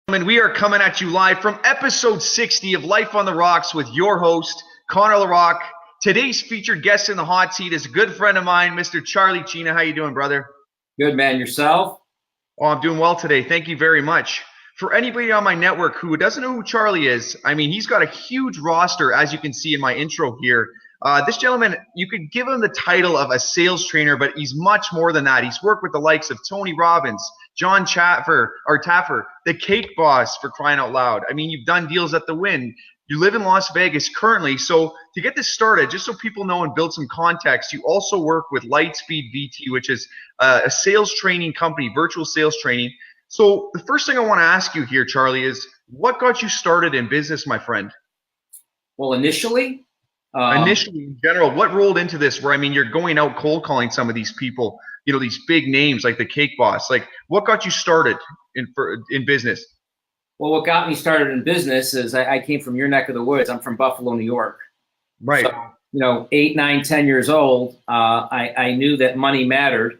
And we are coming at you live from episode 60 of Life on the Rocks with your host, Connor LaRocque. Today's featured guest in the hot seat is a good friend of mine, Mr. Charlie Cina. How you doing, brother? Good, man. Yourself? Oh, I'm doing well today. Thank you very much. For anybody on my network who doesn't know who Charlie is, I mean, he's got a huge roster, as you can see in my intro here. This gentleman, you could give him the title of a sales trainer, but he's much more than that. He's worked with the likes of Tony Robbins, Jon Taffer, the Cake Boss, for crying out loud. I mean, you've done deals at the Wynn. You live in Las Vegas currently. So to get this started, just so people know and build some context, you also work with Lightspeed VT, which is a sales training company, virtual sales training. So the first thing I want to ask you here, Charlie, is what got you started in business, my friend? Well, initially in general, what rolled into this where, I mean, you're going out cold calling some of these people, you know, these big names like the Cake Boss. Like, what got you started in business? Well, what got me started in business is I came from your neck of the woods. I'm from Buffalo, New York. Right. So, 8, 9, 10 years old, I knew that money mattered.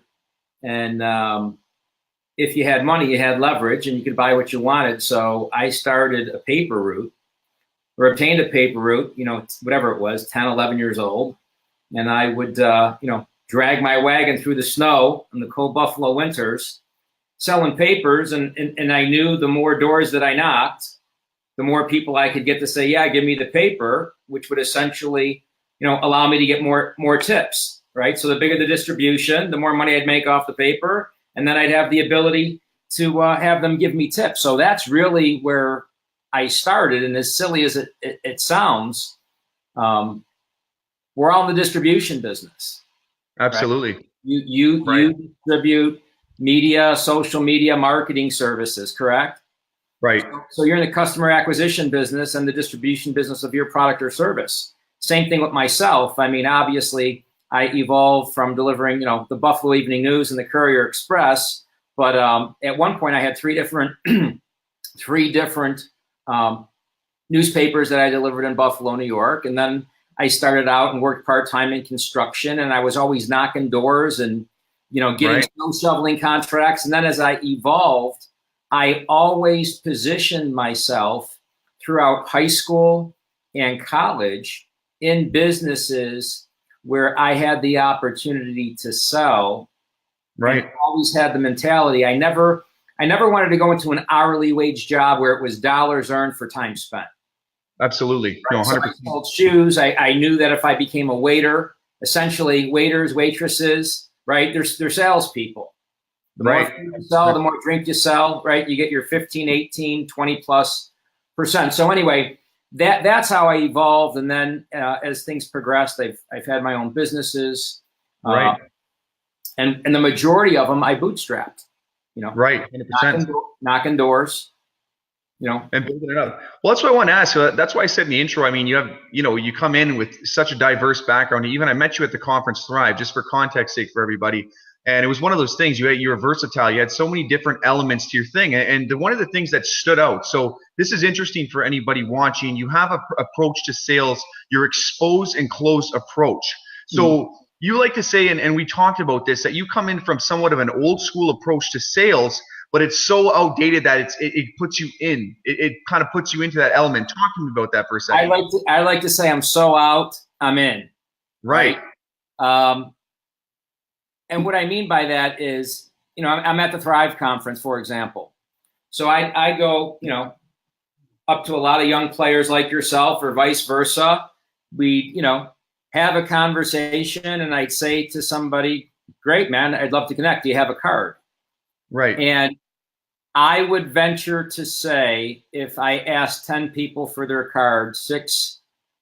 And if you had money, you had leverage and you could buy what you wanted. So I started a paper route, or obtained a paper route, whatever it was, 10, 11 years old. And I would, drag my wagon through the snow in the cold Buffalo winters, selling papers. And I knew the more doors that I knocked, the more people I could get to say, yeah, give me the paper, which would essentially, allow me to get more tips, right? So the bigger the distribution, the more money I'd make off the paper. And then I'd have the ability to have them give me tips. So that's really where I started. And as silly as it sounds, we're all in the distribution business. Absolutely. Right? You distribute media, social media, marketing services, correct? Right. So you're in the customer acquisition business and the distribution business of your product or service. Same thing with myself. I mean, obviously, I evolved from delivering, the Buffalo Evening News and the Courier Express. But at one point, I had three different newspapers that I delivered in Buffalo, New York. And then I started out and worked part-time in construction, and I was always knocking doors and, getting snow shoveling contracts. And then as I evolved, I always positioned myself throughout high school and college in businesses where I had the opportunity to sell. Right. I always had the mentality. I never wanted to go into an hourly wage job where it was dollars earned for time spent. Absolutely. Right? No, 100%. So I sold shoes. I knew that if I became a waiter, essentially waiters, waitresses, right? They're salespeople. The more food you sell, the more drink you sell, right? You get your 15, 18, 20+%. So anyway, that's how I evolved. And then as things progressed, I've had my own businesses. Right. And the majority of them I bootstrapped, Right. 100%. Knocking doors. And building it up. Well, that's what I want to ask. So that's why I said in the intro, I mean, you have, you come in with such a diverse background. Even I met you at the conference Thrive, just for context sake for everybody. And it was one of those things, you were versatile. You had so many different elements to your thing. And one of the things that stood out, so this is interesting for anybody watching, you have an approach to sales, your expose and close approach. So you like to say, and we talked about this, that you come in from somewhat of an old school approach to sales, but it's so outdated that it puts you in. It kind of puts you into that element. Talk to me about that for a second. I like to say I'm so out, I'm in. Right. And what I mean by that is, I'm at the Thrive conference, for example. So I go, up to a lot of young players like yourself or vice versa. We, have a conversation and I'd say to somebody, great, man, I'd love to connect. Do you have a card? Right. And I would venture to say, if I asked 10 people for their card, 6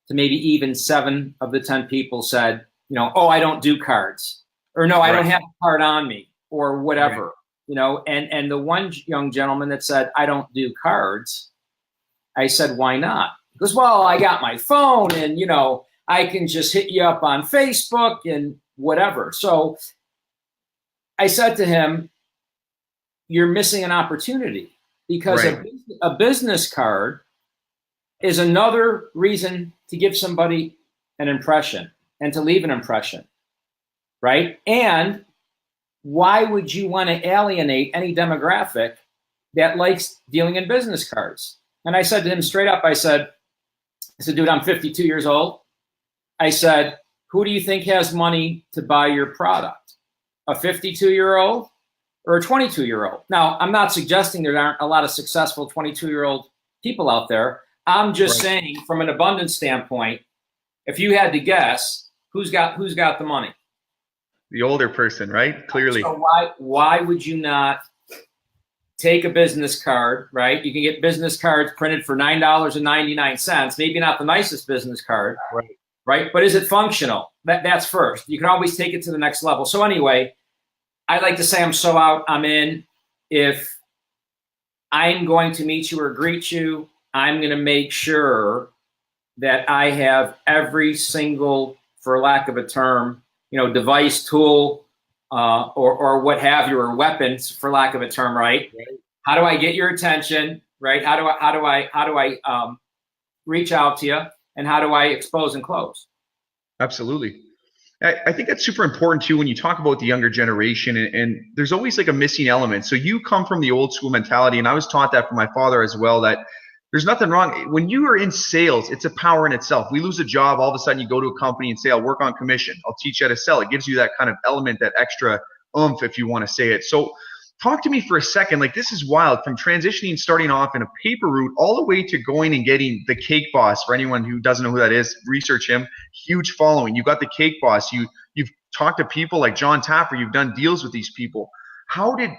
to maybe even 7 of the 10 people said, oh, I don't do cards, or no, I don't have a card on me, or whatever, and the one young gentleman that said, I don't do cards, I said, why not? He goes, well, I got my phone and, I can just hit you up on Facebook and whatever. So I said to him, you're missing an opportunity, because a business card is another reason to give somebody an impression and to leave an impression, right? And why would you want to alienate any demographic that likes dealing in business cards. And I said to him straight up, I said, dude, I'm 52 years old. I said, who do you think has money to buy your product? A 52-year-old or a 22-year-old? Now, I'm not suggesting there aren't a lot of successful 22-year-old people out there. I'm just saying from an abundance standpoint, if you had to guess, who's got the money? The older person, right? Clearly. So why would you not take a business card, right? You can get business cards printed for $9.99. Maybe not the nicest business card, right? But is it functional? That's first. You can always take it to the next level. So anyway, I like to say I'm so out, I'm in. If I'm going to meet you or greet you, I'm going to make sure that I have every single, for lack of a term, device, tool, or what have you, or weapons, for lack of a term, right? How do I get your attention, right? How do I reach out to you, and how do I expose and close? Absolutely. I think that's super important too when you talk about the younger generation, and there's always like a missing element. So you come from the old school mentality, and I was taught that from my father as well, that there's nothing wrong. When you are in sales, it's a power in itself. We lose a job, all of a sudden you go to a company and say, I'll work on commission. I'll teach you how to sell. It gives you that kind of element, that extra oomph, if you want to say it. So talk to me for a second. Like, this is wild, from transitioning, starting off in a paper route, all the way to going and getting the Cake Boss. For anyone who doesn't know who that is, research him. Huge following. You got the Cake Boss. You've talked to people like Jon Taffer. You've done deals with these people. How did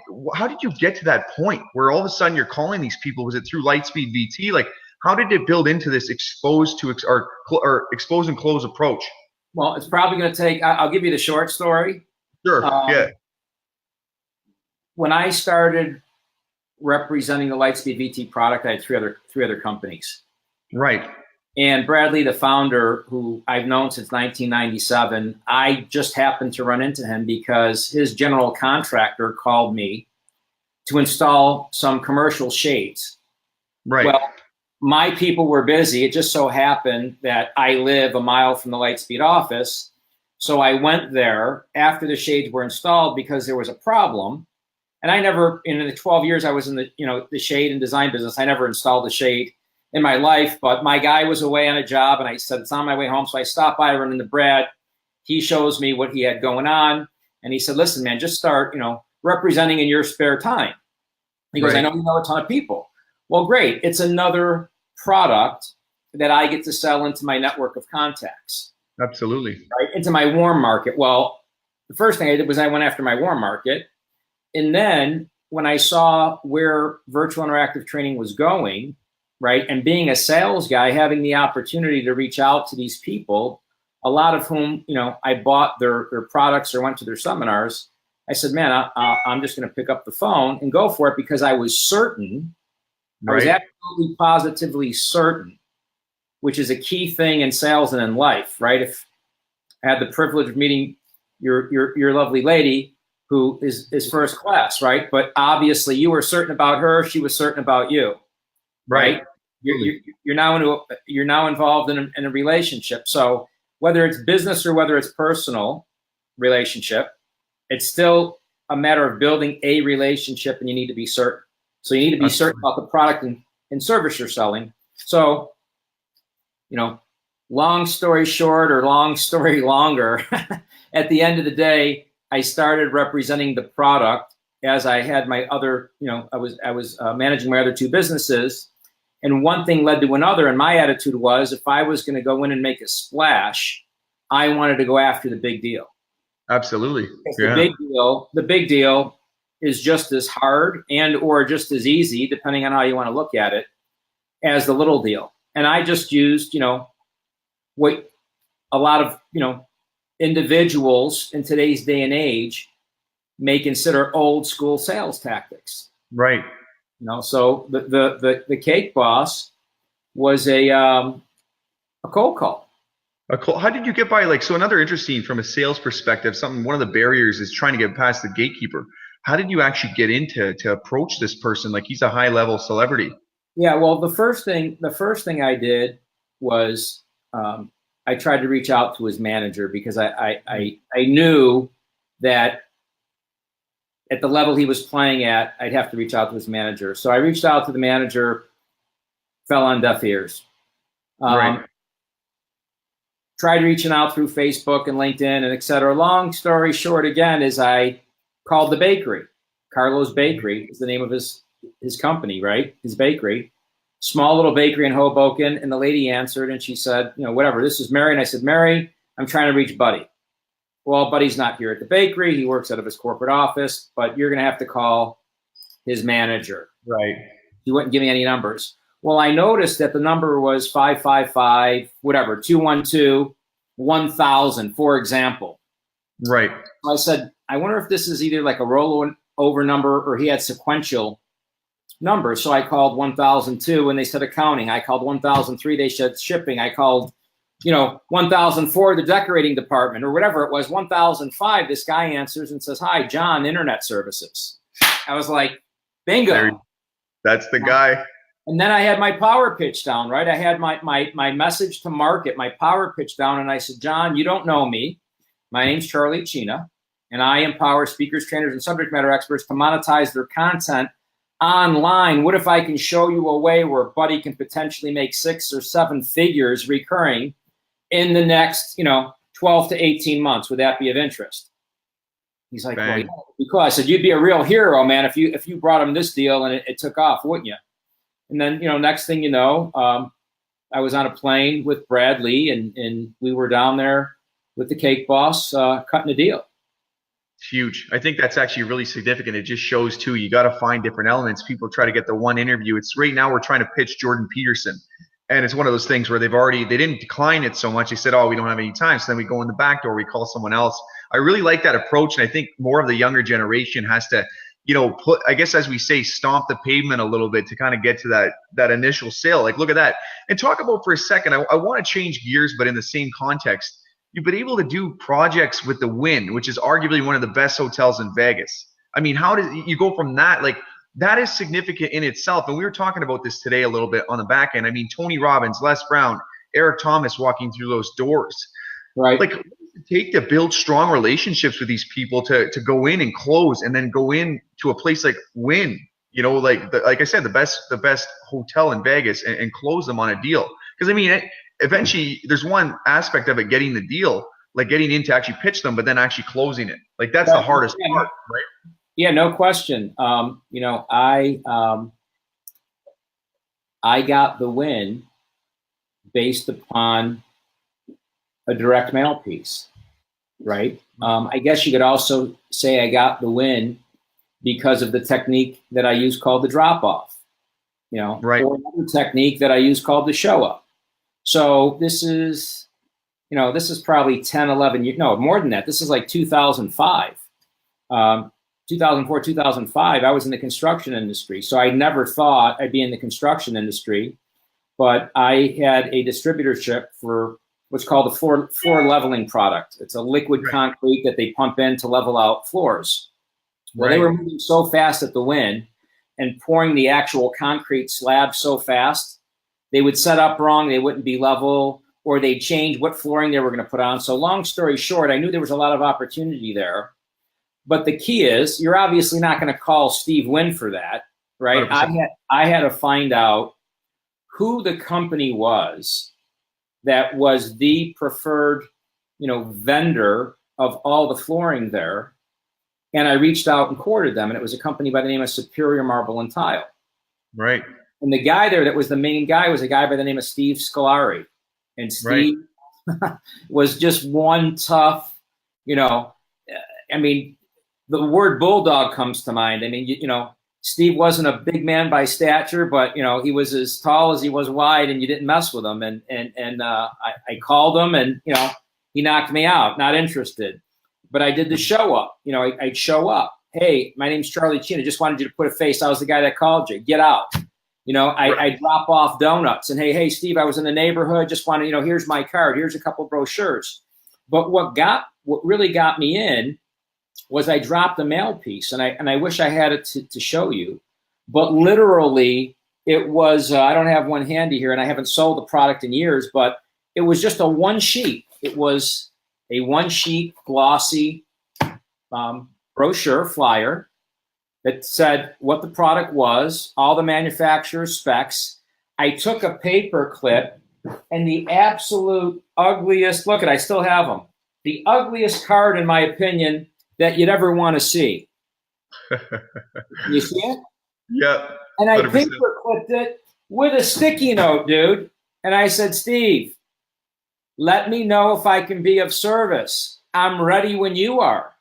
you get to that point where all of a sudden you're calling these people? Was it through Lightspeed VT? Like, how did it build into this expose and close approach? Well, it's probably going to take, I'll give you the short story. Sure. Yeah. When I started representing the Lightspeed VT product, I had three other companies. Right. And Bradley, the founder, who I've known since 1997, I just happened to run into him because his general contractor called me to install some commercial shades. Right. Well, my people were busy. It just so happened that I live a mile from the Lightspeed office. So I went there after the shades were installed because there was a problem. And I never, in the 12 years I was in the shade and design business, I never installed a shade in my life, but my guy was away on a job, and I said, it's on my way home. So I stopped by, run into Brad. He shows me what he had going on. And he said, listen, man, just start, representing in your spare time. He goes, I know you know a ton of people. Well, great. It's another product that I get to sell into my network of contacts. Absolutely. Right? Into my warm market. Well, the first thing I did was I went after my warm market. And then when I saw where virtual interactive training was going, right, and being a sales guy, having the opportunity to reach out to these people, a lot of whom, I bought their products or went to their seminars, I said, man, I'm just going to pick up the phone and go for it, because I was certain, I was absolutely positively certain, which is a key thing in sales and in life, right? If I had the privilege of meeting your lovely lady, who is first class, right? But obviously you were certain about her, she was certain about you, right? You're now involved in a relationship. So whether it's business or whether it's personal relationship, it's still a matter of building a relationship, and you need to be certain. So you need to be certain about the product and service you're selling. So, long story short, or long story longer, at the end of the day, I started representing the product as I had my other, I was managing my other two businesses. And one thing led to another, and my attitude was, if I was going to go in and make a splash, I wanted to go after the big deal. Absolutely. Yeah. The big deal is just as hard and or just as easy, depending on how you want to look at it, as the little deal. And I just used, what a lot of, individuals in today's day and age may consider old school sales tactics. Right. So the Cake Boss was a cold call. How did you get by? So another interesting, from a sales perspective, one of the barriers is trying to get past the gatekeeper. How did you actually get into to approach this person? Like, he's a high level celebrity. Yeah. Well, the first thing I did was I tried to reach out to his manager, because I knew that at the level he was playing at, I'd have to reach out to his manager. So I reached out to the manager, fell on deaf ears. Right. Tried reaching out through Facebook and LinkedIn and et cetera. Long story short, again, is I called the bakery. Carlo's Bakery is the name of his company, right? His bakery. Small little bakery in Hoboken. And the lady answered and she said, you know, whatever, this is Mary. And I said, Mary, I'm trying to reach Buddy. Well, Buddy's not here at the bakery. He works out of his corporate office, but you're going to have to call his manager. Right. He wouldn't give me any numbers. Well, I noticed that the number was 555, whatever, 212-1000, for example. Right. So I said, I wonder if this is either like a rollover number or he had sequential numbers. So I called 1002 and they said accounting. I called 1003, they said shipping. I called, 1004, the decorating department or whatever it was. 1005, this guy answers and says, hi, John, internet services. I was like, bingo. That's the guy. And then I had my power pitch down, right? I had my message to market, my power pitch down. And I said, John, you don't know me. My name's Charlie Cina, and I empower speakers, trainers, and subject matter experts to monetize their content online. What if I can show you a way where Buddy can potentially make 6 or 7 figures recurring in the next, 12 to 18 months? Would that be of interest? He's like, well, yeah, because I said, you'd be a real hero, man, if you brought him this deal and it took off, wouldn't you? And then, next thing you know, I was on a plane with Brad Lee and we were down there with the cake boss cutting a deal. It's huge. I think that's actually really significant. It just shows too, you got to find different elements. People try to get the one interview. It's right now we're trying to pitch Jordan Peterson. And it's one of those things where they didn't decline it so much. They said, oh, we don't have any time. So then we go in the back door, we call someone else. I really like that approach. And I think more of the younger generation has to, put, I guess, as we say, stomp the pavement a little bit to kind of get to that initial sale. Like, look at that. And talk about for a second, I want to change gears, but in the same context, you've been able to do projects with the Wynn, which is arguably one of the best hotels in Vegas. I mean, how did you go from that? Like, that is significant in itself. And we were talking about this today a little bit on the back end. I mean, Tony Robbins, Les Brown, Eric Thomas walking through those doors. Right. Like, what does it take to build strong relationships with these people to go in and close and then go in to a place like Wynn, like I said, the best hotel in Vegas and close them on a deal? Because, I mean, eventually there's one aspect of it, getting the deal, like getting in to actually pitch them, but then actually closing it. Like, that's the hardest part, right? Yeah, no question. I got the Wynn based upon a direct mail piece, right? I guess you could also say I got the Wynn because of the technique that I use called the drop off, right? Or another technique that I use called the show up. So this is probably 10, 11 years, no, more than that. This is like 2005. 2004, 2005, I was in the construction industry. So I never thought I'd be in the construction industry, but I had a distributorship for what's called the floor leveling product. It's a liquid concrete that they pump in to level out floors. Well, they were moving so fast at the Wynn and pouring the actual concrete slab so fast, they would set up wrong, they wouldn't be level, or they'd change what flooring they were going to put on. So long story short, I knew there was a lot of opportunity there. But the key is, you're obviously not going to call Steve Wynn for that, right? 100%. I had to find out who the company was that was the preferred, vendor of all the flooring there. And I reached out and courted them, and it was a company by the name of Superior Marble and Tile. Right. And the guy there that was the main guy was a guy by the name of Steve Scolari. And Steve was just one tough, I mean, the word bulldog comes to mind. I mean, Steve wasn't a big man by stature, but, he was as tall as he was wide, and you didn't mess with him. And I called him, and, he knocked me out, not interested. But I did the show up. I'd show up. Hey, my name's Charlie Cina. Just wanted you to put a face. I was the guy that called you. Get out. I drop off donuts and hey, Steve, I was in the neighborhood. Just want to, here's my card. Here's a couple brochures. But what really got me in was I dropped the mail piece, and I wish I had it to show you. But literally, it was I don't have one handy here, and I haven't sold the product in years. But it was just a one sheet. It was a one sheet glossy brochure flyer that said what the product was, all the manufacturer's specs. I took a paper clip and the absolute ugliest, look at, I still have them, the ugliest card, in my opinion, that you'd ever want to see. You see it? Yeah. And I paper clipped it with a sticky note, dude. And I said, Steve, let me know if I can be of service. I'm ready when you are.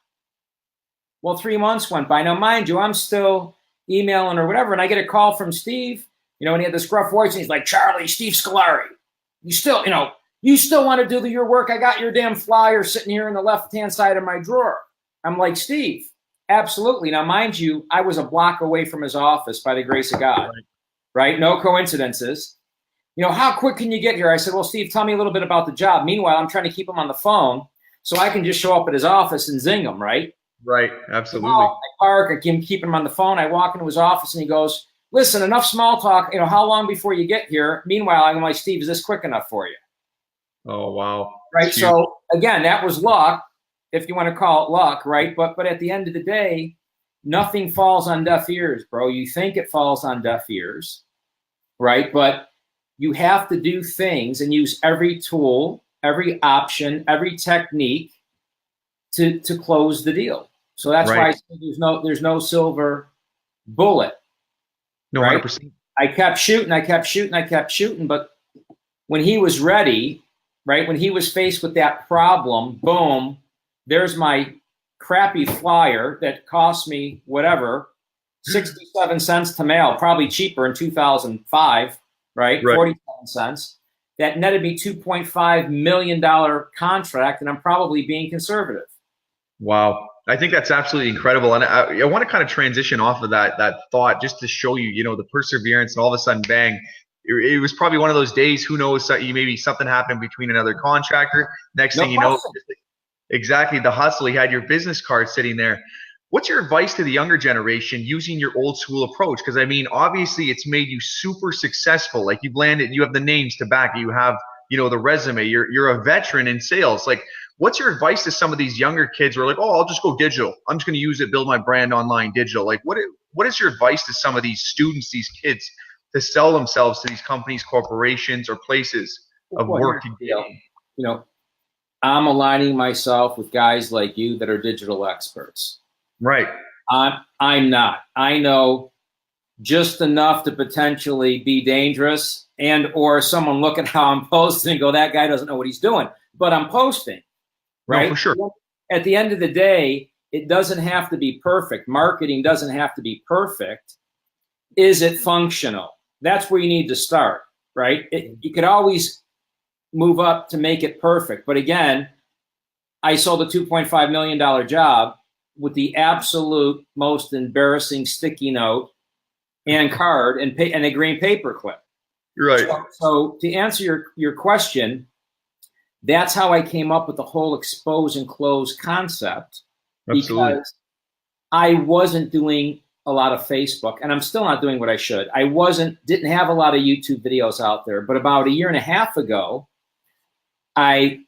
Well, 3 months went by. Now, mind you, I'm still emailing or whatever, and I get a call from Steve, you know, and he had this gruff voice, and he's like, Charlie, Steve Scolari, you still want to do your work? I got your damn flyer sitting here in the left-hand side of my drawer. I'm like, Steve, absolutely. Now, mind you, I was a block away from his office by the grace of God, right? No coincidences. You know, how quick can you get here? I said, well, Steve, tell me a little bit about the job. Meanwhile, I'm trying to keep him on the phone so I can just show up at his office and zing him, right? Right, absolutely. I park, I keep him on the phone. I walk into his office and he goes, listen, enough small talk. You know, how long before you get here? Meanwhile, I'm like, Steve, is this quick enough for you? Oh, wow. Right. So again, that was luck, if you want to call it luck, right? But at the end of the day, nothing falls on deaf ears, bro. You think it falls on deaf ears, right? But you have to do things and use every tool, every option, every technique to close the deal. So that's why I say there's no silver bullet. No, right? 100%. I kept shooting, but when he was ready, right, when he was faced with that problem, boom, there's my crappy flyer that cost me whatever, 67 cents to mail, probably cheaper in 2005, right? 47 cents. That netted me $2.5 million contract, and I'm probably being conservative. Wow. I think that's absolutely incredible. And I want to kind of transition off of that thought just to show you, you know, the perseverance, and all of a sudden, bang, it was probably one of those days, who knows, maybe something happened between another contractor. Next thing you know, exactly, the hustle. You had your business card sitting there. What's your advice to the younger generation using your old school approach? Because I mean, obviously it's made you super successful. Like, you've landed, you have the names to back it. You have, you know, the resume. You're a veteran in sales. Like, what's your advice to some of these younger kids who are like, oh, I'll just go digital. I'm just going to use it, build my brand online digital. Like, what is your advice to some of these students, these kids, to sell themselves to these companies, corporations, or places of work? You know, I'm aligning myself with guys like you that are digital experts. Right. I'm not. I know just enough to potentially be dangerous, and or someone look at how I'm posting and go, that guy doesn't know what he's doing. But I'm posting, right? No, for sure. At the end of the day, it doesn't have to be perfect. Marketing doesn't have to be perfect. Is it functional? That's where you need to start, right? You could always move up to make it perfect. But again, I sold a $2.5 million job with the absolute most embarrassing sticky note and card and a green paper clip. You're right. So to answer your question, that's how I came up with the whole expose and close concept. Absolutely. Because I wasn't doing a lot of Facebook, and I'm still not doing what I should. I didn't have a lot of YouTube videos out there, but about 1.5 years ago, I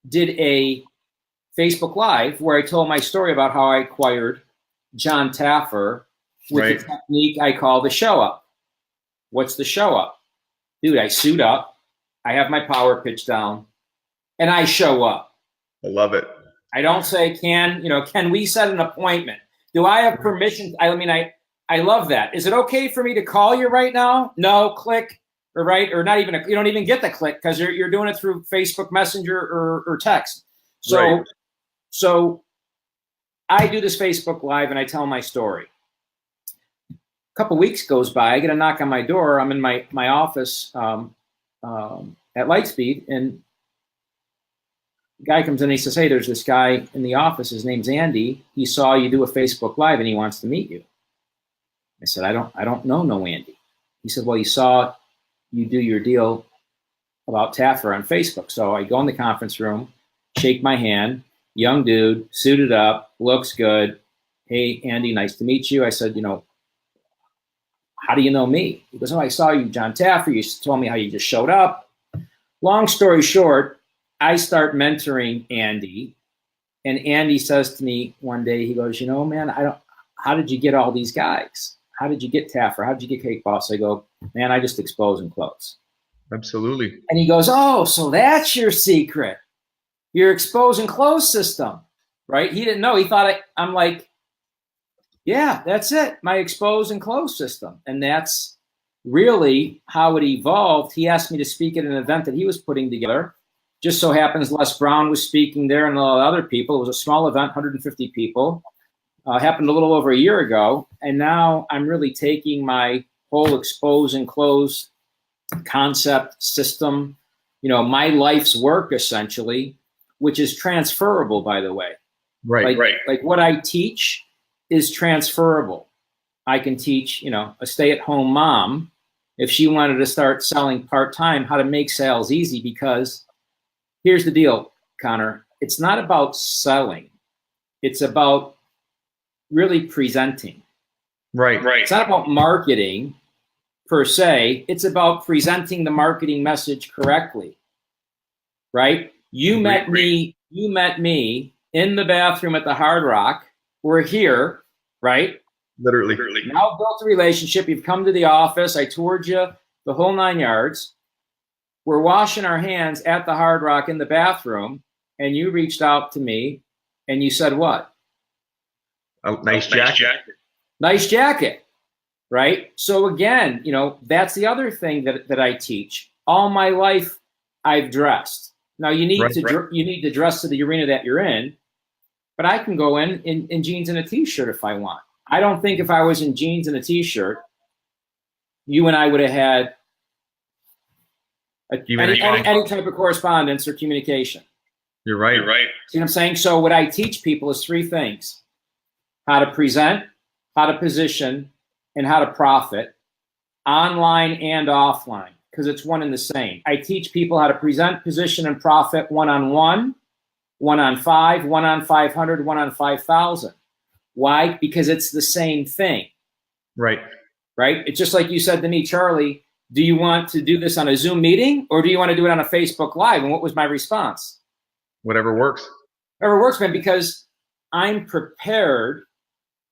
did a Facebook Live where I told my story about how I acquired Jon Taffer with the technique I call the show up. What's the show up? Dude, I suit up, I have my power pitch down, and I show up. I love it. I don't say, can we set an appointment? Do I have permission? I love that. Is it okay for me to call you right now? No, click, or not even, you don't even get the click because you're doing it through Facebook Messenger or text. So I do this Facebook Live and I tell my story. A couple weeks goes by, I get a knock on my door. I'm in my office at Lightspeed, and the guy comes in and he says, hey, there's this guy in the office. His name's Andy. He saw you do a Facebook Live and he wants to meet you. I said, I don't know no Andy. He said, well, he saw you do your deal about Taffer on Facebook. So I go in the conference room, shake my hand, young dude, suited up, looks good. Hey, Andy, nice to meet you. I said, how do you know me? He goes, oh, I saw you, Jon Taffer. You told me how you just showed up. Long story short, I start mentoring Andy, and Andy says to me one day, he goes, man, how did you get all these guys? How did you get Taffer? How did you get Cake Boss? I go, man, I just expose and close. Absolutely. And he goes, oh, so that's your secret. Your expose and close system, right? He didn't know. He thought I'm like, yeah, that's it. My expose and close system. And that's really how it evolved. He asked me to speak at an event that he was putting together. Just so happens Les Brown was speaking there and a lot of other people. It was a small event, 150 people. Happened a little over a year ago. And now I'm really taking my whole expose and close concept system, my life's work essentially, which is transferable, by the way. Right. Like what I teach is transferable. I can teach, a stay-at-home mom, if she wanted to start selling part-time, how to make sales easy, because here's the deal, Connor. It's not about selling. It's about really presenting. Right. It's not about marketing per se. It's about presenting the marketing message correctly, right? You met me in the bathroom at the Hard Rock. We're here, right? Literally. Now built a relationship. You've come to the office. I toured you the whole 9 yards. We're washing our hands at the Hard Rock in the bathroom, and you reached out to me and you said what? Nice jacket. Nice jacket, right? So again, that's the other thing that I teach. All my life, I've dressed. Now you need to dress to the arena that you're in, but I can go in jeans and a t-shirt if I want. I don't think if I was in jeans and a t-shirt, you and I would have had any type of correspondence or communication. You're right. See what I'm saying? So what I teach people is three things: how to present, how to position, and how to profit, online and offline, because it's one and the same. I teach people how to present, position, and profit one-on-one, 1-on-5, 1-on-500, 1-on-5,000. Why? Because it's the same thing. Right. It's just like you said to me, Charlie, do you want to do this on a Zoom meeting or do you want to do it on a Facebook Live? And what was my response? Whatever works. Whatever works, man, because I'm prepared,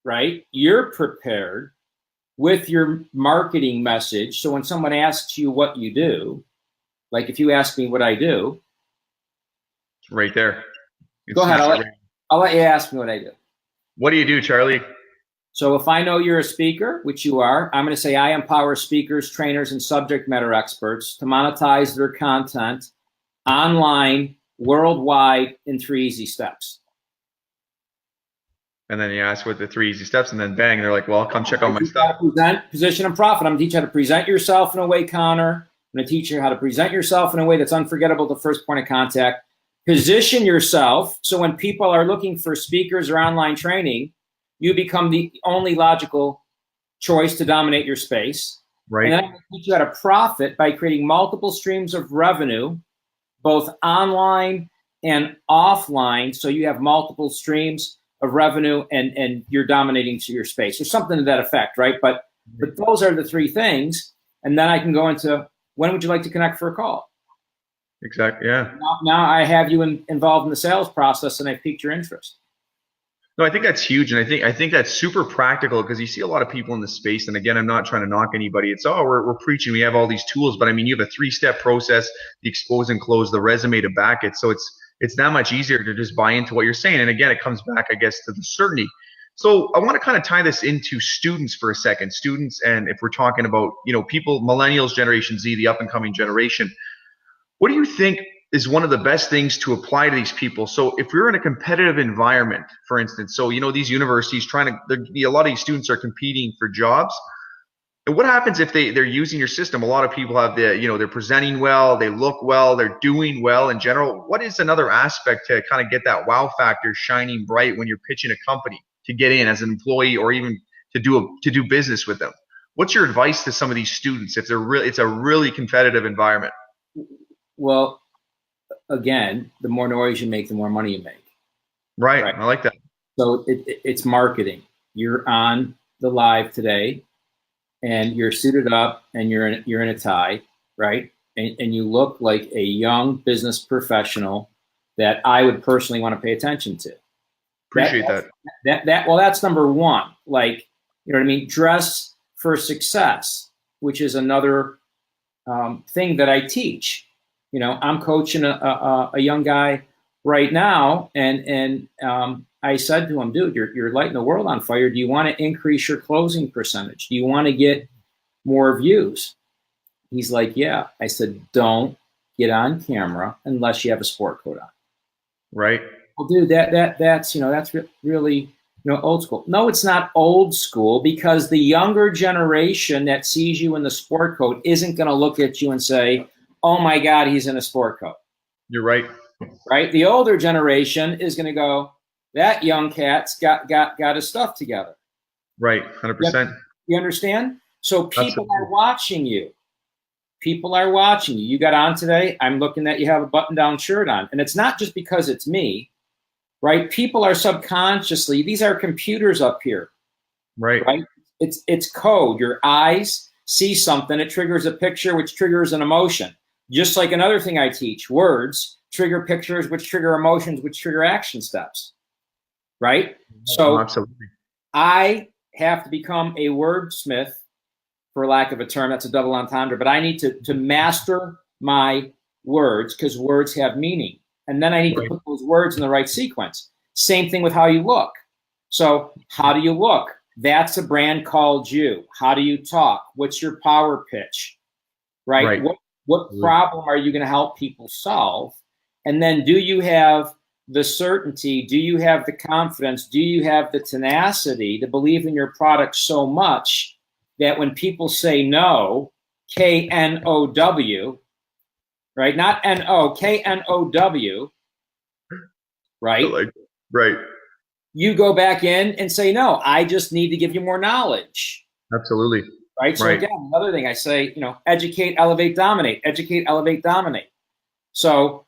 right? You're prepared with your marketing message. So when someone asks you what you do, like if you ask me what I do. It's right there. Go ahead. I'll let you ask me what I do. What do you do, Charlie? So if I know you're a speaker, which you are, I'm going to say I empower speakers, trainers, and subject matter experts to monetize their content online, worldwide, in 3 easy steps. And then you ask what the 3 easy steps, and then bang, they're like, well, come check out my stuff. Present, position, and profit. I'm going to teach you how to present yourself in a way, Connor. I'm going to teach you how to present yourself in a way that's unforgettable, the first point of contact. Position yourself so when people are looking for speakers or online training, you become the only logical choice to dominate your space. Right. And then I'm going to teach you how to profit by creating multiple streams of revenue, both online and offline, so you have multiple streams of revenue and you're dominating to your space or something to that effect, right? But those are the 3 things. And then I can go into, when would you like to connect for a call? Exactly. Yeah. Now I have you involved in the sales process, and I piqued your interest. No, I think that's huge, and I think that's super practical because you see a lot of people in the space. And again, I'm not trying to knock anybody. It's we're preaching. We have all these tools, but I mean, you have a 3-step process: the expose and close, the resume to back it. So it's that much easier to just buy into what you're saying. And again, it comes back, I guess, to the certainty. So I want to kind of tie this into students for a second. Students, and if we're talking about people, millennials, Generation Z, the up and coming generation. What do you think is one of the best things to apply to these people? So if you're in a competitive environment, for instance, so these universities a lot of these students are competing for jobs. And what happens if they're using your system? A lot of people have they're presenting well, they look well, they're doing well in general. What is another aspect to kind of get that wow factor shining bright when you're pitching a company to get in as an employee or even to do business with them? What's your advice to some of these students if it's a really competitive environment? Well, again, the more noise you make, the more money you make. Right. I like that. So it's marketing. You're on the live today, and you're suited up, and you're in a tie, right? And you look like a young business professional that I would personally want to pay attention to. Appreciate that. Well, that's number one. Like, you know what I mean? Dress for success, which is another thing that I teach. You know, I'm coaching a young guy right now, and I said to him, dude, you're lighting the world on fire. Do you want to increase your closing percentage? Do you want to get more views? He's like, yeah. I said, don't get on camera unless you have a sport coat on. Right. Well, dude, that's really old school. No, it's not old school, because the younger generation that sees you in the sport coat isn't going to look at you and say, oh my God, he's in a sport coat. You're right. Right. The older generation is going to go, that young cat's got his stuff together. Right. 100%. You understand? So people are watching you. People are watching you. You got on today. I'm looking at you have a button-down shirt on. And it's not just because it's me, right? People are subconsciously, these are computers up here. Right. It's code. Your eyes see something. It triggers a picture, which triggers an emotion. Just like another thing I teach, words trigger pictures, which trigger emotions, which trigger action steps. Right? So absolutely. I have to become a wordsmith, for lack of a term. That's a double entendre, but I need to master my words, because words have meaning. And then I need to put those words in the right sequence. Same thing with how you look. So how do you look? That's a brand called you. How do you talk? What's your power pitch? Right? What problem are you going to help people solve? And then do you have the certainty? Do you have the confidence? Do you have the tenacity to believe in your product so much that when people say no, K-N-O-W, right? Not N-O, K-N-O-W, right? Right. You go back in and say, no, I just need to give you more knowledge. Absolutely. Right? So again, another thing I say, educate, elevate, dominate. Educate, elevate, dominate. So,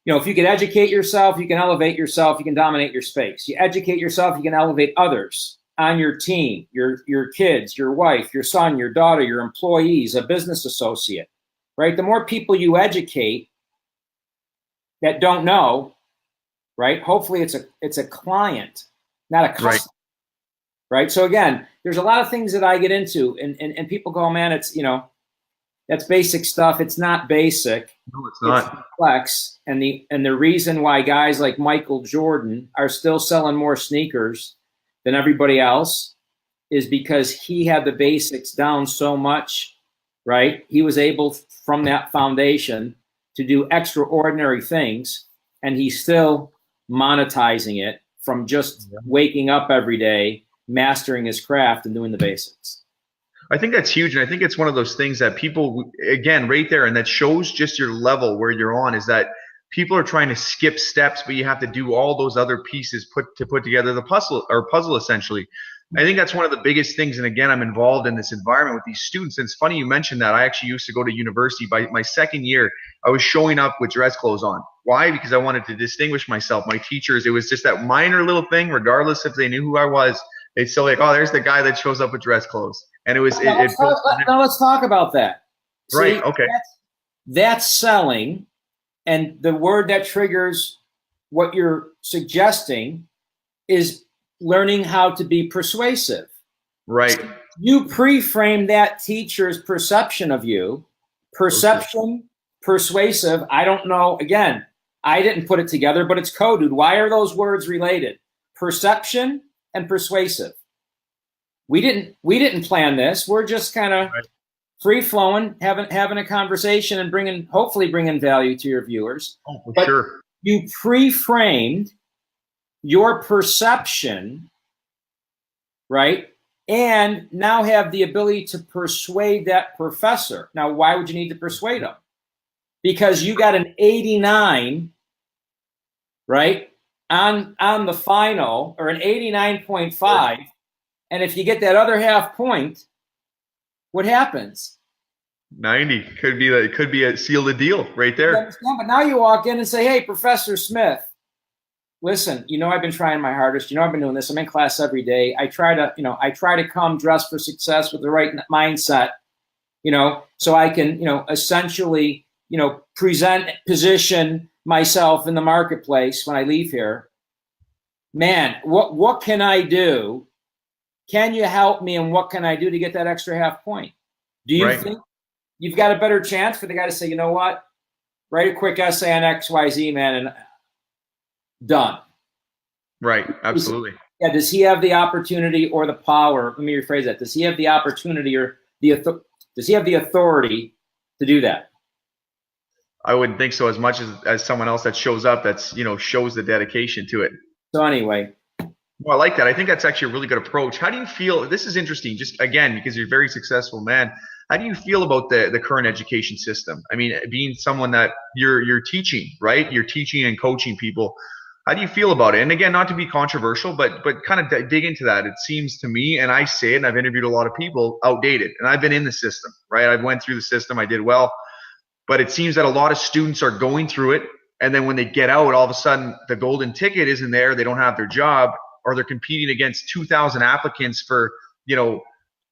if you can educate yourself, you can elevate yourself, you can dominate your space. You educate yourself, you can elevate others on your team, your kids, your wife, your son, your daughter, your employees, a business associate, right? The more people you educate that don't know, right? Hopefully it's a client, not a customer, right? So again, there's a lot of things that I get into, and people go, man, it's, that's basic stuff. It's not basic. No, it's not. It's complex. And the reason why guys like Michael Jordan are still selling more sneakers than everybody else is because he had the basics down so much, right? He was able, from that foundation, to do extraordinary things, and he's still monetizing it from just waking up every day, mastering his craft, and doing the basics. I think that's huge, and I think it's one of those things that people, again, right there, and that shows just your level where you're on, is that people are trying to skip steps, but you have to do all those other pieces put together the puzzle essentially. I think that's one of the biggest things, and again, I'm involved in this environment with these students, and it's funny you mentioned that. I actually used to go to university. By my second year, I was showing up with dress clothes on. Why? Because I wanted to distinguish myself. My teachers, it was just that minor little thing, regardless if they knew who I was, they'd still like, oh, there's the guy that shows up with dress clothes. And it was now let's talk about that. Right. See, okay. That's selling, and the word that triggers what you're suggesting is learning how to be persuasive. Right. You pre-frame that teacher's perception of you. Perception, persuasive. I don't know. Again, I didn't put it together, but it's coded. Why are those words related? Perception and persuasive. We didn't plan this. We're just kind of free flowing, having a conversation, and hopefully bringing value to your viewers. Oh, for sure. You pre-framed your perception, right? And now have the ability to persuade that professor. Now, why would you need to persuade him? Because you got an 89, right, on the final, or an 89.5. And if you get that other half point, what happens? 90 could be a seal the deal right there. But now you walk in and say, "Hey, Professor Smith, listen. I've been trying my hardest. I've been doing this. I'm in class every day. I try to come dressed for success with the right mindset. So I can, essentially, position myself in the marketplace when I leave here. man, what can I do? Can you help me? And what can I do to get that extra half point? Do you think you've got a better chance for the guy to say, you know what, write a quick essay on XYZ, man, and done. Right. Absolutely. Does he have the opportunity or the power? Let me rephrase that. Does he have the opportunity or does he have the authority to do that? I wouldn't think so, as much as someone else that shows up that's, shows the dedication to it. So anyway. Well, I like that. I think that's actually a really good approach. How do you feel? This is interesting, just again, because you're a very successful man. How do you feel about the current education system? I mean, being someone that you're teaching, right? You're teaching and coaching people. How do you feel about it? And again, not to be controversial, but kind of dig into that. It seems to me, and I say it, and I've interviewed a lot of people, outdated. And I've been in the system, right? I went through the system. I did well. But it seems that a lot of students are going through it. And then when they get out, all of a sudden, the golden ticket isn't there. They don't have their job, or they're competing against 2,000 applicants for,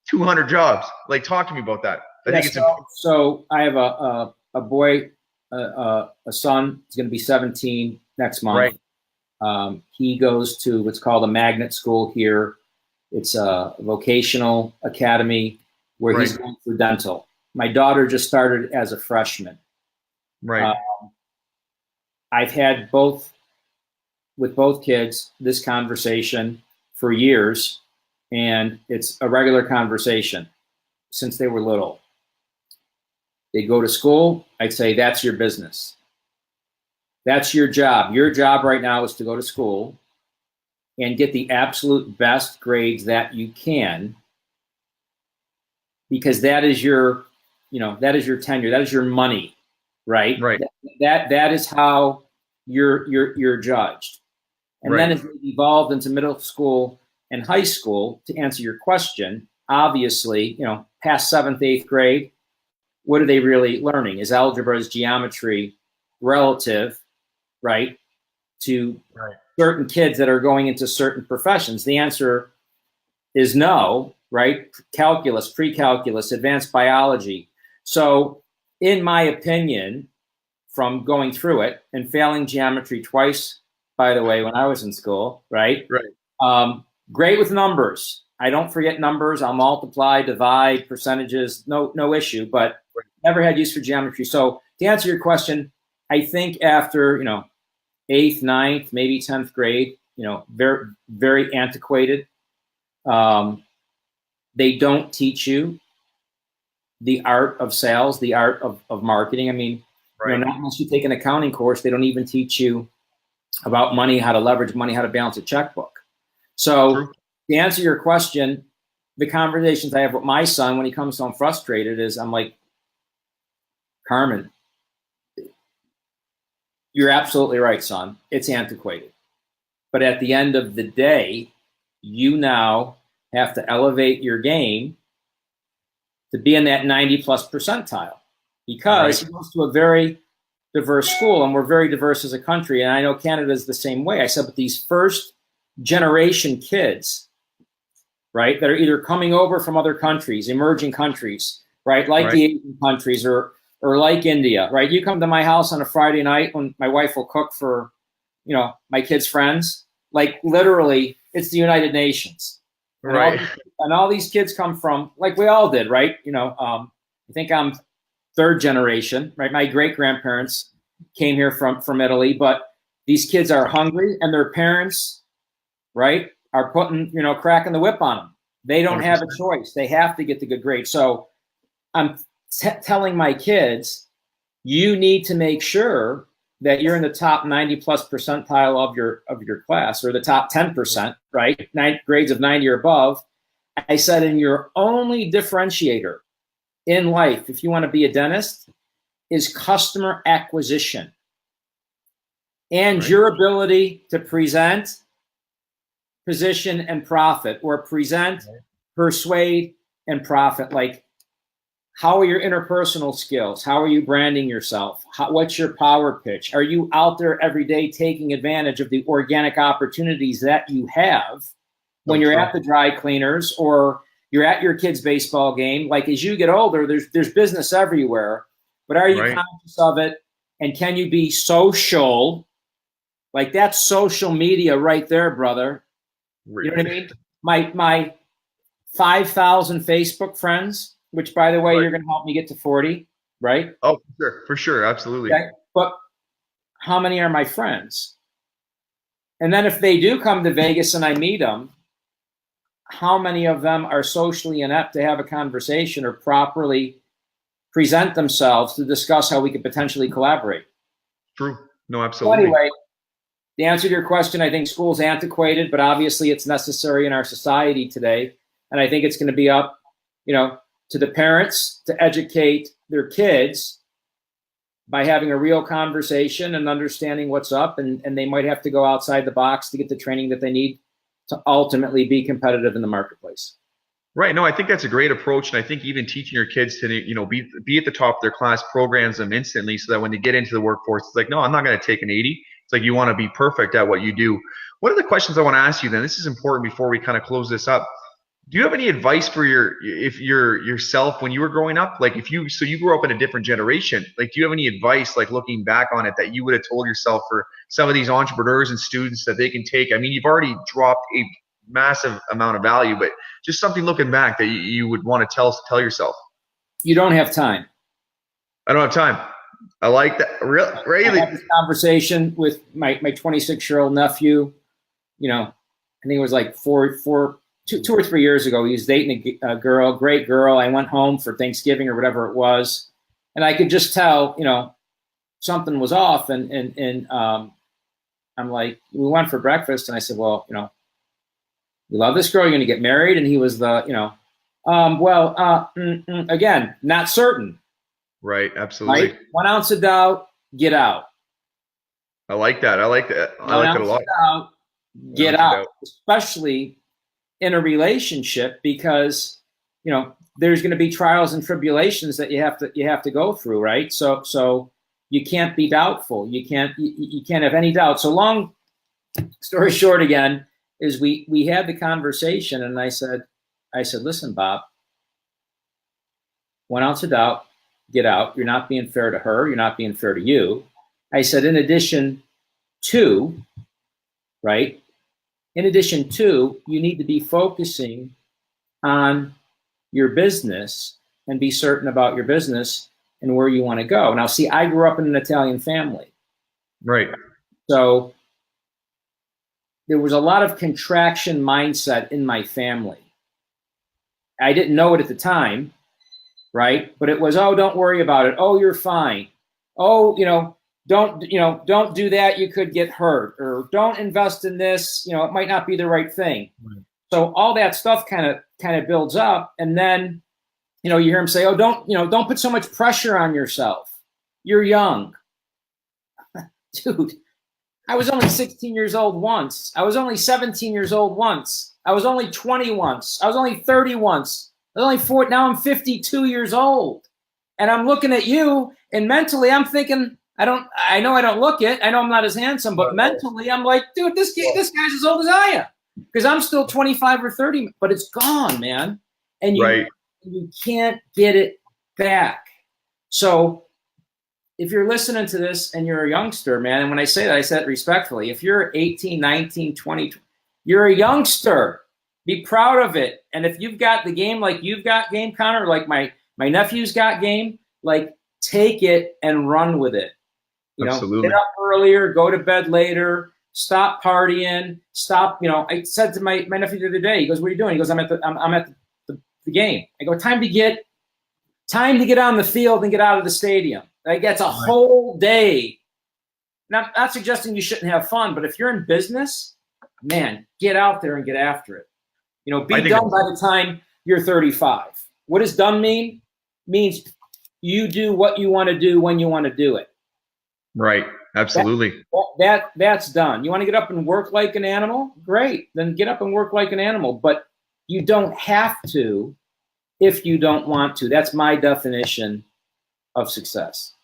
200 jobs. Like, talk to me about that. I think it's important. So I have a boy, a son. He's going to be 17 next month. Right. He goes to what's called a magnet school here. It's a vocational academy where he's going for dental. My daughter just started as a freshman. Right. I've had with both kids this conversation for years, and it's a regular conversation since they were little. They go to school, I'd say, that's your business. That's your job. Your job right now is to go to school and get the absolute best grades that you can, because that is your, that is your tenure. That is your money, right? Right. That is how you're judged. And then as it evolved into middle school and high school, to answer your question, obviously, past 7th, 8th grade, what are they really learning? Is algebra, is geometry relative, right, to certain kids that are going into certain professions? The answer is no, right? Calculus, pre-calculus, advanced biology. So in my opinion, from going through it and failing geometry twice, by the way, when I was in school, right? Great with numbers. I don't forget numbers. I'll multiply, divide, percentages, no issue, but never had use for geometry. So to answer your question, I think after, 8th, 9th, maybe 10th grade, very, very antiquated. They don't teach you the art of sales, the art of marketing. I mean, not unless you take an accounting course, they don't even teach you about money, how to leverage money, how to balance a checkbook. So to answer your question, the conversations I have with my son when he comes home frustrated is, I'm like, Carmen, you're absolutely right, son. It's antiquated. But at the end of the day, you now have to elevate your game to be in that 90+ percentile, because he goes to a very diverse school, and we're very diverse as a country. And I know Canada is the same way. I said, but these first generation kids, right, that are either coming over from other countries, emerging countries, right, like the Asian countries or like India, right? You come to my house on a Friday night when my wife will cook for, my kids' friends, like literally it's the United Nations. And all these kids come from, like we all did, right? I think I'm 3rd generation, right? My great-grandparents came here from Italy, but these kids are hungry, and their parents, right, are putting, cracking the whip on them. They don't have a choice. They have to get the good grade. So I'm telling my kids, you need to make sure that you're in the top 90+ percentile of your class, or the top 10%, right? Grades of 90 or above. I said, and your only differentiator in life, if you want to be a dentist, is customer acquisition and your ability to present, position, and profit, or present, persuade, and profit. Like, how are your interpersonal skills? How are you branding yourself? What's your power pitch? Are you out there every day taking advantage of the organic opportunities that you have when you're at the dry cleaners, or you're at your kid's baseball game? Like, as you get older, there's business everywhere, but are you conscious of it? And can you be social Like that's social media right there, brother. You know what I mean? My 5,000 Facebook friends, which by the way, you're going to help me get to 40, right? Oh, for sure. Absolutely. Okay. But how many are my friends? And then if they do come to Vegas and I meet them, how many of them are socially inept to have a conversation or properly present themselves to discuss how we could potentially collaborate? True. No, absolutely. So anyway, the answer to your question, I think school's antiquated, but obviously it's necessary in our society today. And I think it's going to be up, to the parents to educate their kids by having a real conversation and understanding what's up. And they might have to go outside the box to get the training that they need to ultimately be competitive in the marketplace. Right. No, I think that's a great approach. And I think even teaching your kids to, be at the top of their class programs them instantly so that when they get into the workforce, it's like, no, I'm not going to take an 80. It's like you want to be perfect at what you do. What are the questions I want to ask you then? This is important before we kind of close this up. Do you have any advice for yourself when you were growing up? Like you grew up in a different generation. Like, do you have any advice, like looking back on it, that you would have told yourself for some of these entrepreneurs and students that they can take? I mean, you've already dropped a massive amount of value, but just something looking back that you would want to tell yourself. You don't have time. I don't have time. I like that. Really? I had this conversation with my 26-year-old nephew. I think it was like 2 or 3 years ago. He was dating a girl, great girl. I went home for Thanksgiving or whatever it was, and I could just tell, something was off. And I'm like, we went for breakfast, and I said, well, you love this girl, you're going to get married. And he was again, not certain. Right. Absolutely. Right? 1 ounce of doubt, get out. I like that. I like it a lot. Doubt, get out, especially in a relationship, because, there's going to be trials and tribulations that you have to go through. Right. So you can't be doubtful. You can't have any doubt. So long story short, again, is we had the conversation, and I said, listen, Bob, 1 ounce of doubt, get out. You're not being fair to her. You're not being fair to you. I said, in addition to, you need to be focusing on your business and be certain about your business and where you want to go. Now, see, I grew up in an Italian family. Right. So there was a lot of contraction mindset in my family. I didn't know it at the time, right? But it was, oh, don't worry about it. Oh, you're fine. Oh, don't do that. You could get hurt, or don't invest in this. It might not be the right thing. Right. So all that stuff kind of builds up. And then, you hear him say, oh, don't put so much pressure on yourself. You're young. Dude, I was only 16 years old once. I was only 17 years old once. I was only 20 once. I was only 30 once. I was only 40. Now I'm 52 years old. And I'm looking at you, and mentally I'm thinking, I know I don't look it. I know I'm not as handsome, but mentally I'm like, dude, this guy's as old as I am. Because I'm still 25 or 30, but it's gone, man. And you can't get it back. So if you're listening to this and you're a youngster, man, and when I say that, I say it respectfully. If you're 18, 19, 20, you're a youngster. Be proud of it. And if you've got the game like you've got game, Connor, like my nephew's got game, like take it and run with it. Absolutely. Get up earlier, go to bed later, stop partying, stop. I said to my nephew the other day, he goes, what are you doing? He goes, I'm at the game. I go, time to get on the field and get out of the stadium. Like, that's a whole day. Now, I'm not suggesting you shouldn't have fun, but if you're in business, man, get out there and get after it. Be done by the time you're 35. What does done mean? Means you do what you want to do when you want to do it. Right. Absolutely. That's done. You want to get up and work like an animal? Great. Then get up and work like an animal. But you don't have to if you don't want to. That's my definition of success.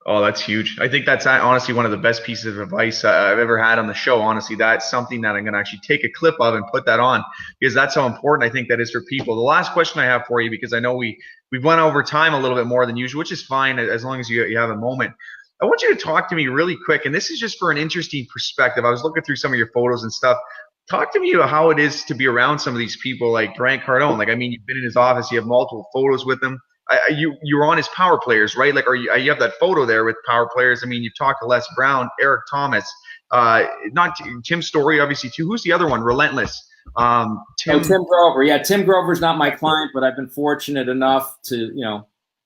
Oh, that's huge. I think that's honestly one of the best pieces of advice I've ever had on the show. Honestly, that's something that I'm going to actually take a clip of and put that on, because that's how important I think that is for people. The last question I have for you, because I know we've went over time a little bit more than usual, which is fine as long as you have a moment. I want you to talk to me really quick, and this is just for an interesting perspective. I was looking through some of your photos and stuff. Talk to me about how it is to be around some of these people like Grant Cardone. Like, I mean, you've been in his office, you have multiple photos with him. You're on his power players, right? Like, you have that photo there with power players. I mean, you've talked to Les Brown, Eric Thomas, not Tim Story, obviously too. Who's the other one? Relentless. Tim Grover. Yeah, Tim Grover's not my client, but I've been fortunate enough to,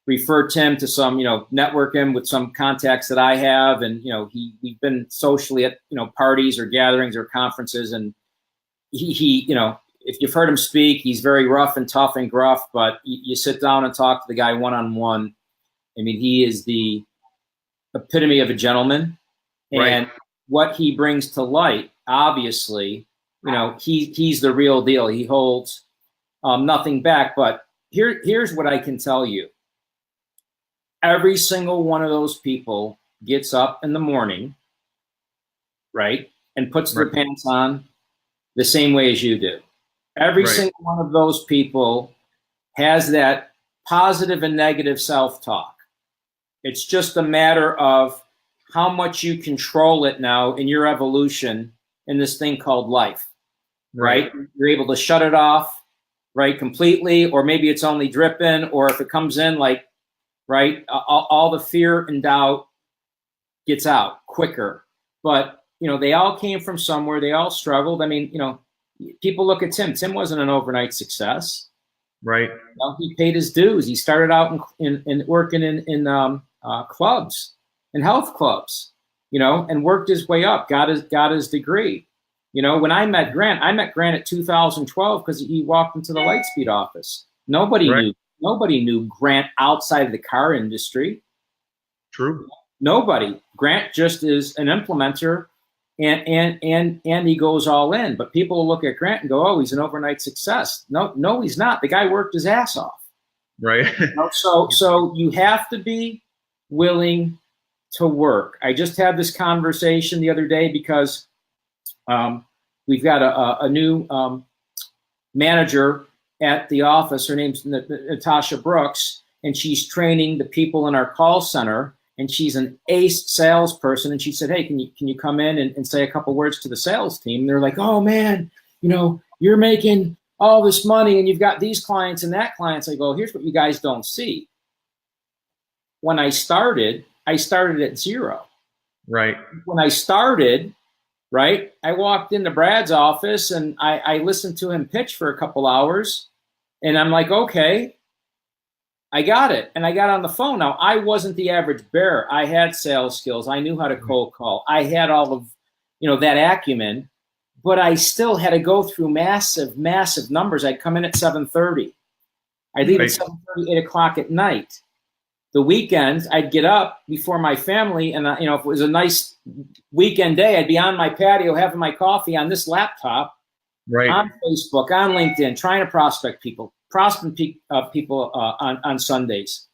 refer Tim to some, network him with some contacts that I have. And, we've been socially at, parties or gatherings or conferences. And he if you've heard him speak, he's very rough and tough and gruff, but you sit down and talk to the guy one-on-one. I mean, he is the epitome of a gentleman. And right. What he brings to light, obviously, he's the real deal. He holds nothing back. But here's what I can tell you. Every single one of those people gets up in the morning, right, and puts their pants on the same way as you do. Every single one of those people has that positive and negative self-talk. It's just a matter of how much you control it now in your evolution in this thing called life, right? You're able to shut it off, right, completely, or maybe it's only dripping, or if it comes in like, all the fear and doubt gets out quicker. But, they all came from somewhere. They all struggled. I mean, people look at Tim. Tim wasn't an overnight success. Right. He paid his dues. He started out in working in clubs and health clubs, and worked his way up, got his degree. When I met Grant at 2012 because he walked into the Lightspeed office. Nobody knew Grant outside of the car industry. True. Nobody. Grant just is an implementer, and he goes all in. But people will look at Grant and go, "Oh, he's an overnight success." No, he's not. The guy worked his ass off. Right. So you have to be willing to work. I just had this conversation the other day because we've got a new manager at the office. Her name's Natasha Brooks, and she's training the people in our call center, and she's an ace salesperson. And she said, "Hey, can you come in and say a couple words to the sales team?" And they're like, "Oh man, you're making all this money and you've got these clients and that clients." I go, "Here's what you guys don't see. When I started at zero." Right. When I started, I walked into Brad's office and I listened to him pitch for a couple hours, and I'm like, okay, I got it. And I got on the phone. Now, I wasn't the average bearer. I had sales skills. I knew how to cold call. I had all of, that acumen, but I still had to go through massive numbers. I'd come in at 7:30. I'd leave at 7:30, 8 o'clock at night. The weekends, I'd get up before my family, and if it was a nice weekend day, I'd be on my patio having my coffee on this laptop, on Facebook, on LinkedIn, trying to prospect people on Sundays,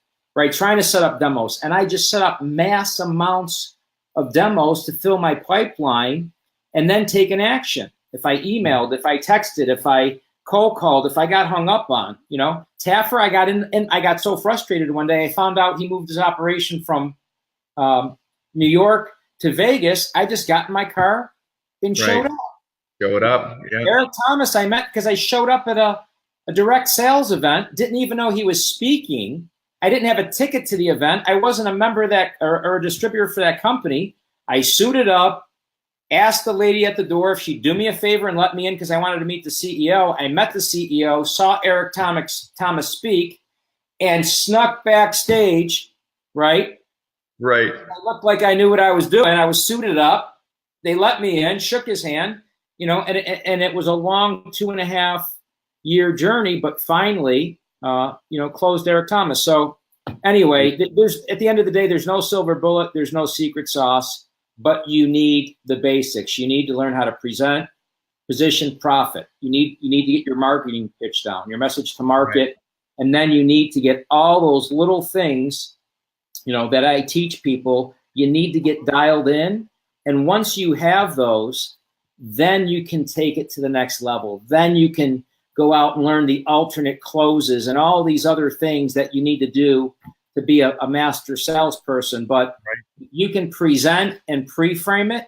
trying to set up demos. And I just set up mass amounts of demos to fill my pipeline and then take an action. If I emailed, if I texted, if I cold called, if I got hung up on, Taffer, I got in, and I got so frustrated one day, I found out he moved his operation from New York to Vegas. I just got in my car and showed up. Yeah. Eric Thomas I met because I showed up at a direct sales event, didn't even know he was speaking. I didn't have a ticket to the event. I wasn't a member of that or a distributor for that company. I suited up, asked the lady at the door if she'd do me a favor and let me in because I wanted to meet the CEO. I met the CEO, saw Eric Thomas speak, and snuck backstage, Right. I looked like I knew what I was doing. I was suited up. They let me in, shook his hand, and it was a long 2.5-year journey, but finally, closed Eric Thomas. So anyway, at the end of the day, there's no silver bullet. There's no secret sauce. But you need the basics. You need to learn how to present, position, profit. You need to get your marketing pitch down, your message to market, and then you need to get all those little things, that I teach people. You need to get dialed in, and once you have those, then you can take it to the next level. Then you can go out and learn the alternate closes and all these other things that you need to do to be a master salesperson. But you can present and pre-frame it.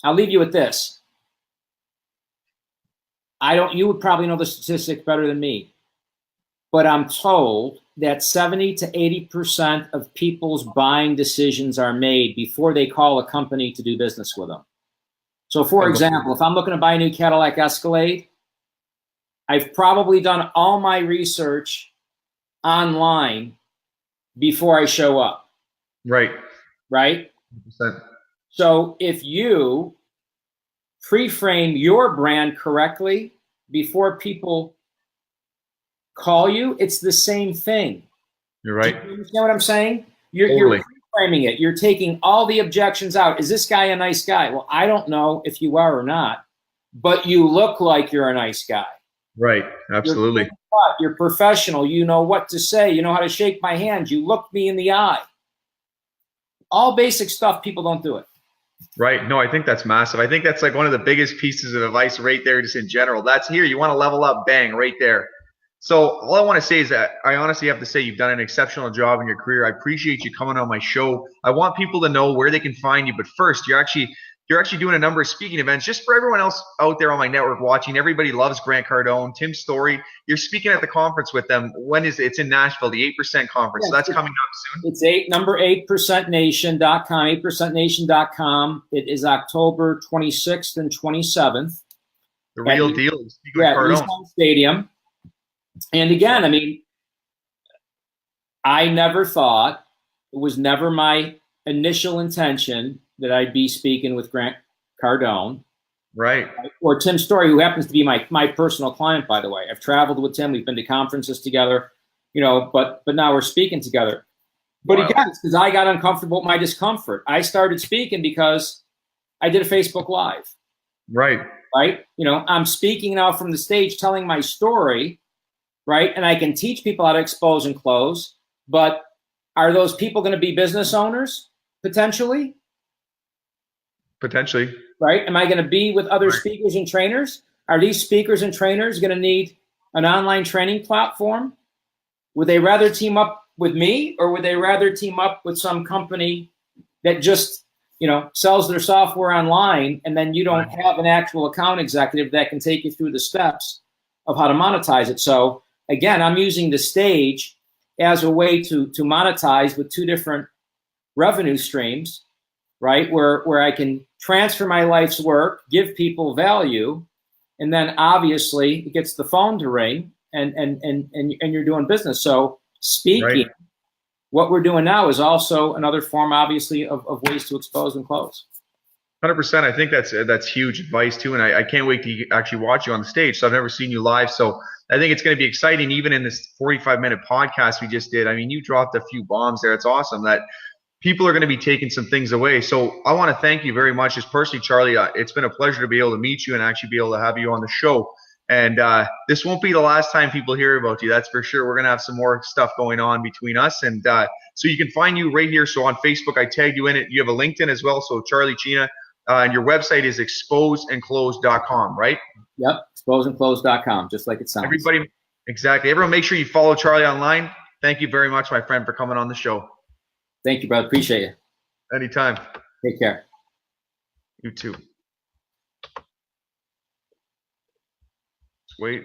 I'll leave you with this. You would probably know the statistics better than me, but I'm told that 70 to 80% of people's buying decisions are made before they call a company to do business with them. So for example, if I'm looking to buy a new Cadillac Escalade, I've probably done all my research online before I show up. Right. Right? 100%. So if you pre-frame your brand correctly before people call you, it's the same thing. You're right. Do you understand what I'm saying? You're pre-framing it. You're taking all the objections out. Is this guy a nice guy? Well, I don't know if you are or not, but you look like you're a nice guy. Right. Absolutely. You're professional. You know what to say. You know how to shake my hand. You look me in the eye. All basic stuff. People don't do it. Right. No, I think that's massive. I think that's like one of the biggest pieces of advice right there, just in general. That's here. You want to level up, bang, right there. So all I want to say is that I honestly have to say you've done an exceptional job in your career. I appreciate you coming on my show. I want people to know where they can find you. But first, you're actually doing a number of speaking events. Just for everyone else out there on my network watching, everybody loves Grant Cardone, Tim Story. You're speaking at the conference with them. When is it? It's in Nashville, the 8% conference. So that's coming up soon. It's number 8percentnation.com, 8percentnation.com. It is October 26th and 27th. The real deal. Speaking with Cardone. Nissan Stadium. And again, I mean, I never thought, it was never my initial intention that I'd be speaking with Grant Cardone. Right. Or Tim Story, who happens to be my personal client, by the way. I've traveled with Tim. We've been to conferences together, but now we're speaking together. But again, it's because I got uncomfortable with my discomfort. I started speaking because I did a Facebook Live. Right. Right. I'm speaking now from the stage, telling my story. Right. And I can teach people how to expose and close. But are those people going to be business owners potentially? Potentially. Right. Am I going to be with other speakers and trainers? Are these speakers and trainers going to need an online training platform? Would they rather team up with me, or would they rather team up with some company that just, sells their software online, and then you don't have an actual account executive that can take you through the steps of how to monetize it? So again, I'm using the stage as a way to monetize with two different revenue streams, right? Where I can transfer my life's work, give people value, and then obviously it gets the phone to ring, and you're doing business. So speaking, what we're doing now is also another form, obviously, of ways to expose and close. 100%. I think that's huge advice too, and I can't wait to actually watch you on the stage. So I've never seen you live, so I think it's going to be exciting. Even in this 45-minute podcast we just did, I mean, you dropped a few bombs there. It's awesome that people are going to be taking some things away. So I want to thank you very much. Just personally, Charlie, it's been a pleasure to be able to meet you and actually be able to have you on the show. And this won't be the last time people hear about you. That's for sure. We're going to have some more stuff going on between us. And so you can find you right here. So on Facebook, I tagged you in it. You have a LinkedIn as well. So Charlie Cina. And your website is exposeandclose.com, right? Yep, exposeandclose.com, just like it sounds. Everyone make sure you follow Charlie online. Thank you very much, my friend, for coming on the show. Thank you, brother. Appreciate you. Anytime. Take care. You too. Just wait.